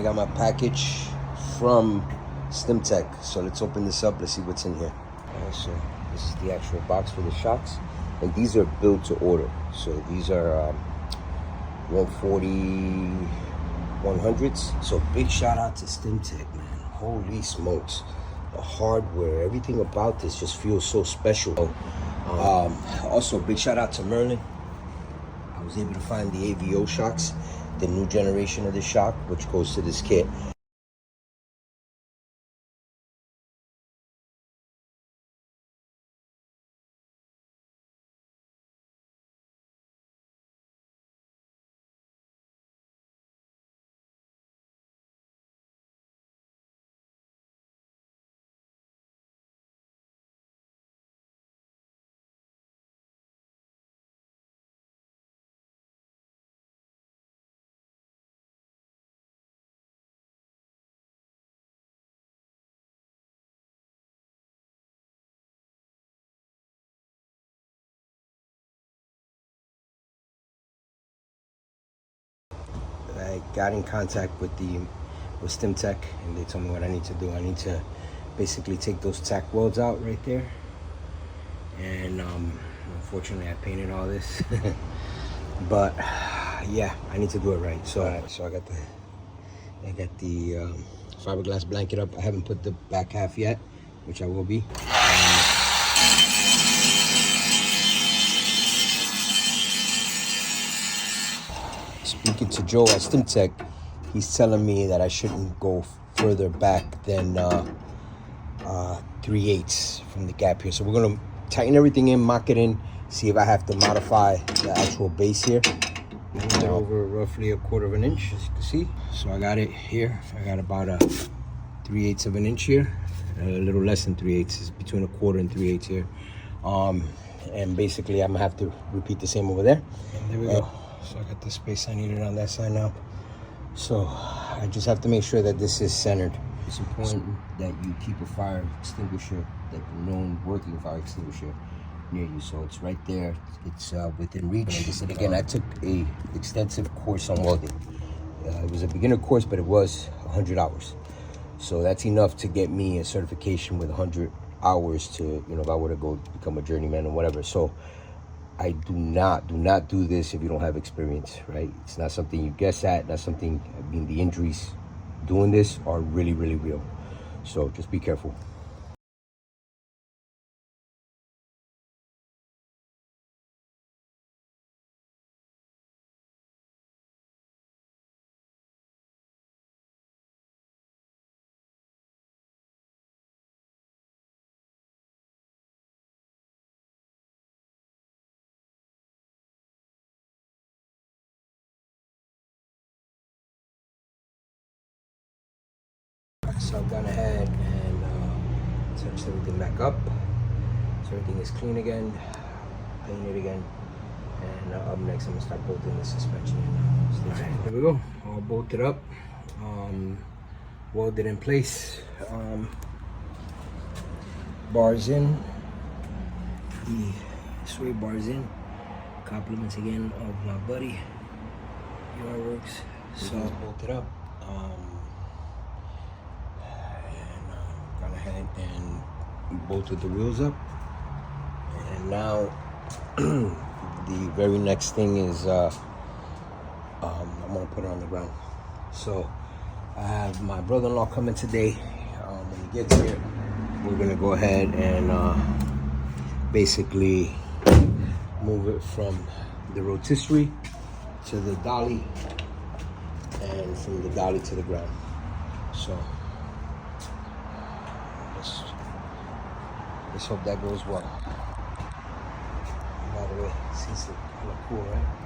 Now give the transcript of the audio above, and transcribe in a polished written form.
got my package from Stim-tech. So let's open this up. Let's see what's in here. So this is the actual box for the shocks, and these are built to order. So these are 140 100s. So big shout out to Stim-tech, man. Holy smokes, the hardware, everything about this just feels so special. Also big shout out to Merlin. I was able to find the AVO shocks, the new generation of the shock, which goes to this kit. I got in contact with Stim-tech, and they told me what I need to do. I need to basically take those tack welds out right there, and unfortunately I painted all this but yeah, I need to do it right. So I got the fiberglass blanket up. I haven't put the back half yet, which I will be. Speaking to Joe at Stim-tech, he's telling me that I shouldn't go further back than 3/8 from the gap here. So we're gonna tighten everything in, mock it in, see if I have to modify the actual base here. Move it over roughly 1/4 of an inch, as you can see. So I got it here. I got about a 3/8 of an inch here. A little less than 3/8. It's between 1/4 and 3/8 here. And basically I'm gonna have to repeat the same over there. And there we go. So I got the space I needed on that side now. So I just have to make sure that this is centered. It's important that you keep a fire extinguisher, like a known working fire extinguisher, near you. So it's right there. It's within reach. And again, I took a extensive course on welding. It was a beginner course, but it was 100 hours. So that's enough to get me a certification with 100 hours to, you know, if I were to go become a journeyman or whatever. So I do not do this if you don't have experience, right? It's not something you guess at, not something, I mean, the injuries doing this are really, really real. So just be careful. So I've gone ahead and touched everything back up. So everything is clean again, paint it again. And up next, I'm gonna start bolting the suspension in. Right, there we go, all bolted up, welded in place, bars in, the sway bars in. Compliments again of my buddy, Works. So bolted up. Gone ahead and bolted the wheels up, and now the very next thing is I'm gonna put it on the ground. So I have my brother-in-law coming today. When he gets here, we're gonna go ahead and basically move it from the rotisserie to the dolly, and from the dolly to the ground. So let's hope that goes well. By the way, it seems kind of cool, right?